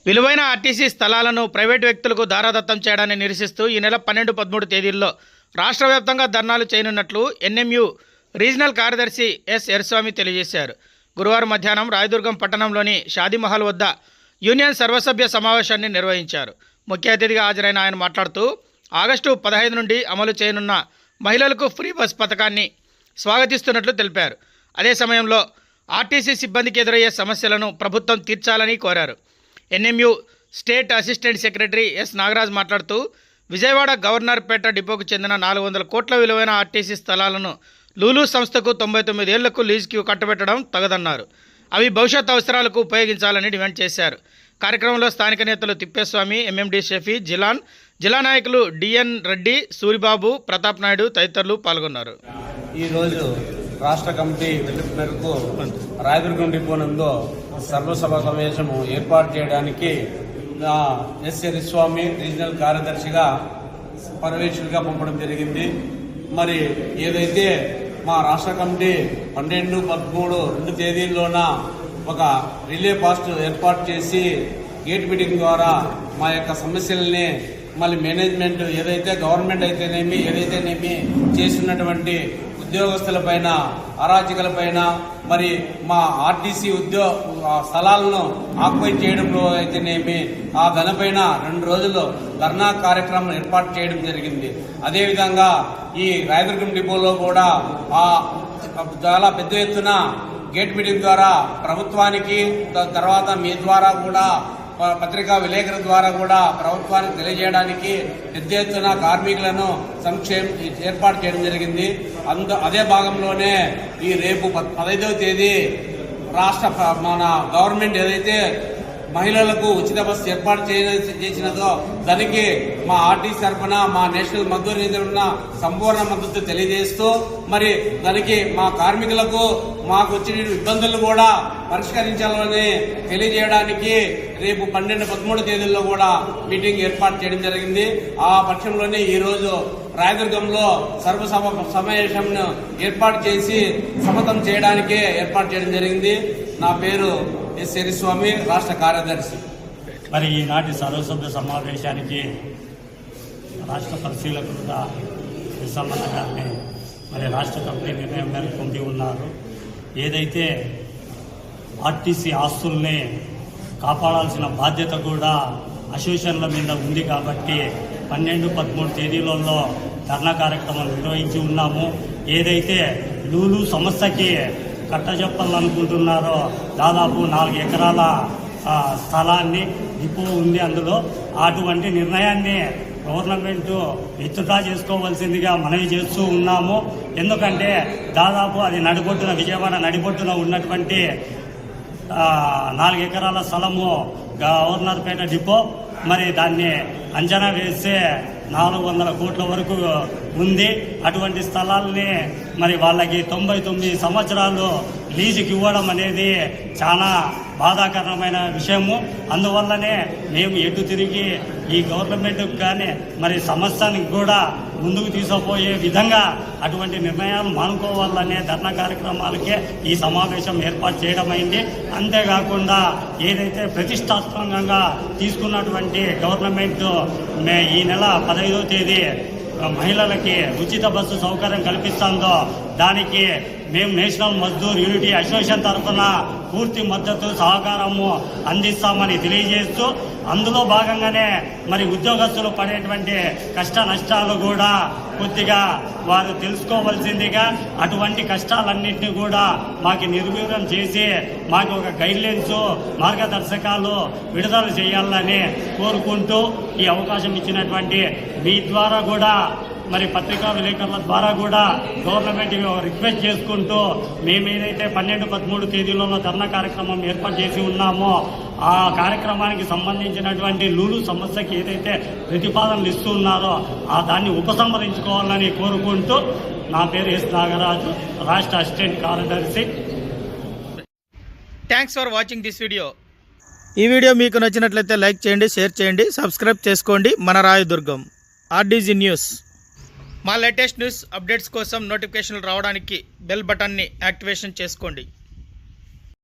విలువైన ఆర్టీసీ స్థలాలను ప్రైవేటు వ్యక్తులకు దారాదత్తం చేయడాన్ని నిరసిస్తూ ఈ నెల 12, 13 తేదీల్లో రాష్ట్ర వ్యాప్తంగా ధర్నాలు చేయనున్నట్లు ఎన్ఎంయు రీజనల్ కార్యదర్శి ఎస్ ఎర్స్వామి తెలియజేశారు. గురువారం మధ్యాహ్నం రాయదుర్గం పట్టణంలోని షాదీమహల్ వద్ద యూనియన్ సర్వసభ్య సమావేశాన్ని నిర్వహించారు. ముఖ్య అతిథిగా హాజరైన ఆయన మాట్లాడుతూ ఆగస్టు 15 నుండి అమలు చేయనున్న మహిళలకు ఫ్రీ బస్ పథకాన్ని స్వాగతిస్తున్నట్లు తెలిపారు. అదే సమయంలో ఆర్టీసీ సిబ్బందికి ఎదురయ్యే సమస్యలను ప్రభుత్వం తీర్చాలని కోరారు. NMU state assistant secretary S Nagaraj మాట్లాడుతూ విజయవాడ గవర్నర్పేట డిపోకు చెందిన 400 కోట్ల విలువైన ఆర్టీసీ స్థలాలను లూలు సంస్థకు 99 ఏళ్లకు లీజుకి కట్టబెట్టడం తగదన్నారు. అవి భవిష్యత్ అవసరాలకు ఉపయోగించాలని డిమాండ్ చేశారు. కార్యక్రమంలో స్థానిక నేతలు తిప్పేస్వామి, ఎంఎండి షఫీ, జిల్లా నాయకులు డిఎన్ రెడ్డి, సూరిబాబు, ప్రతాప్ నాయుడు తదితరులు పాల్గొన్నారు. ఈరోజు రాష్ట్ర కమిటీ పిలుపు మేరకు రాయదుర్గం డిపో నందు సర్వసభ సమావేశము ఏర్పాటు చేయడానికి ఎస్ ఎర్స్వామి రీజనల్ కార్యదర్శిగా పర్యవేక్షకుడిగా పంపడం జరిగింది. మరి ఏదైతే మా రాష్ట్ర కమిటీ 12, 13 2 తేదీల్లోన ఒక రిలే పాస్ట్ ఏర్పాటు చేసి గేట్ మీటింగ్ ద్వారా మా యొక్క సమస్యల్ని మళ్ళీ మేనేజ్మెంట్ ఏదైతే గవర్నమెంట్ అయితేనేమి ఏదైతేనేమి చేస్తున్నటువంటి ఉద్యోగస్తులపైన అరాచకులపైన మరి మా ఆర్టీసీ స్థలాలను ఆక్యుపై చేయడంలో అయితేనేమి ఆ దానిపైన 2 రోజులు ధర్నా కార్యక్రమం ఏర్పాటు చేయడం జరిగింది. అదేవిధంగా ఈ రాయదుర్గం డిపోలో కూడా చాలా పెద్ద ఎత్తున గేట్ మీటింగ్ ద్వారా ప్రభుత్వానికి తర్వాత మీ ద్వారా కూడా పత్రికా విలేకరుల ద్వారా కూడా ప్రభుత్వానికి తెలియజేయడానికి పెద్ద ఎత్తున కార్మికులను ఏర్పాటు చేయడం జరిగింది. అదే భాగంలోనే ఈ రేపు 15వ తేదీ మన గవర్నమెంట్ ఏదైతే మహిళలకు ఉచిత బస్సు ఏర్పాటు చేసినదో దానికి మా ఆర్టీసీ తరఫున మా నేషనల్ మజ్దూర్ యూనియన్ సంపూర్ణ మద్దతు తెలియజేస్తూ మరి దానికి మా కార్మికులకు మాకు వచ్చిన ఇబ్బందులు కూడా పరిష్కరించాలని తెలియజేయడానికి రేపు 12, 13 తేదీల్లో కూడా మీటింగ్ ఏర్పాటు చేయడం జరిగింది. ఆ పక్షంలోనే ఈ రోజు రాయదుర్గంలో సర్వసభ సమావేశంను ఏర్పాటు చేసి సమతం చేయడానికి ఏర్పాటు చేయడం జరిగింది. నా పేరు ఎస్ ఎర్స్వామి, రాష్ట్ర కార్యదర్శి. మరి ఈనాటి సర్వసభ్య సమావేశానికి రాష్ట్ర పరిశీలకులుగా విశ్వమన్న గారిని మరి రాష్ట్ర కమిటీ నిర్ణయం మేరకు పొంది ఉన్నారు. ఏదైతే ఆర్టీసీ ఆస్తుల్ని కాపాడాల్సిన బాధ్యత కూడా అసోసియేషన్ల మీద ఉంది కాబట్టి 12, 13 తేదీలలో ధర్నా కార్యక్రమం నిర్వహించి ఉన్నాము. ఏదైతే లూలు సంస్థకి కట్టజెప్పాలనుకుంటున్నారో దాదాపు 4 ఎకరాల స్థలాన్ని డిపో ఉంది. అందులో అటువంటి నిర్ణయాన్ని గవర్నమెంట్ విత్డ్రా చేసుకోవాల్సిందిగా మనవి చేస్తూ ఉన్నాము. ఎందుకంటే దాదాపు అది విజయవాడ నడిబొట్టున ఉన్నటువంటి 4 ఎకరాల స్థలము గవర్నర్పేట డిపో. మరి దాన్ని అంచనా వేస్తే 400 కోట్ల వరకు ఉంది. అటువంటి స్థలాల్ని మరి వాళ్ళకి 99 సంవత్సరాలు లీజుకి ఇవ్వడం అనేది చాలా బాధాకరమైన విషయము. అందువల్లనే మేము ఎటు తిరిగి ఈ గవర్నమెంట్కి కానీ మరి సంస్థానికి కూడా ముందుకు తీసుకుపోయే విధంగా అటువంటి నిర్ణయాలు మానుకోవాలనే ధర్నా కార్యక్రమాలకే ఈ సమావేశం ఏర్పాటు చేయడం అయింది. అంతేకాకుండా ఏదైతే ప్రతిష్టాత్మకంగా తీసుకున్నటువంటి గవర్నమెంట్ ఈ నెల 15వ తేదీ మహిళలకి ఉచిత బస్సు సౌకర్యం కల్పిస్తుందో దానికి మేము నేషనల్ మజ్దూర్ యూనిటీ అసోసియేషన్ తరఫున పూర్తి మద్దతు సహకారము అందిస్తామని తెలియజేస్తూ అందులో భాగంగానే మరి ఉద్యోగస్తులు పడేటువంటి కష్ట నష్టాలు కూడా కొద్దిగా వారు తెలుసుకోవాల్సిందిగా అటువంటి కష్టాలన్నింటినీ కూడా మాకు నిర్వీర్యం చేసి మాకు ఒక గైడ్లైన్స్ మార్గదర్శకాలు విడుదల చేయాలని కోరుకుంటూ ఈ అవకాశం ఇచ్చినటువంటి మీ ద్వారా కూడా మరి పత్రికా విలేకరుల ద్వారా కూడా గవర్నమెంట్ రిక్వెస్ట్ చేసుకుంటూ మేము ఏదైతే 12, 13 తేదీలలో ధర్నా కార్యక్రమం ఏర్పాటు చేసి ఉన్నామో ఆ కార్యక్రమానికి సంబంధించినటువంటి లూలు సమస్యకి ఏదైతే ప్రతిపాదనలు ఇస్తున్నారో దాన్ని ఉపసంహరించుకోవాలని కోరుకుంటూ నా పేరు ఎస్ నాగరాజు, రాష్ట్ర అసిస్టెంట్ కార్యదర్శి. Thanks for watching this video. ఈ వీడియో మీకు నచ్చినట్లయితే లైక్ చేయండి, షేర్ చేయండి, సబ్స్క్రైబ్ చేసుకోండి. మన రాయదుర్గం ఆర్డీజీ న్యూస్. మా లేటెస్ట్ న్యూస్ అప్డేట్స్ కోసం నోటిఫికేషన్లు రావడానికి బెల్ బటన్ని యాక్టివేషన్ చేసుకోండి.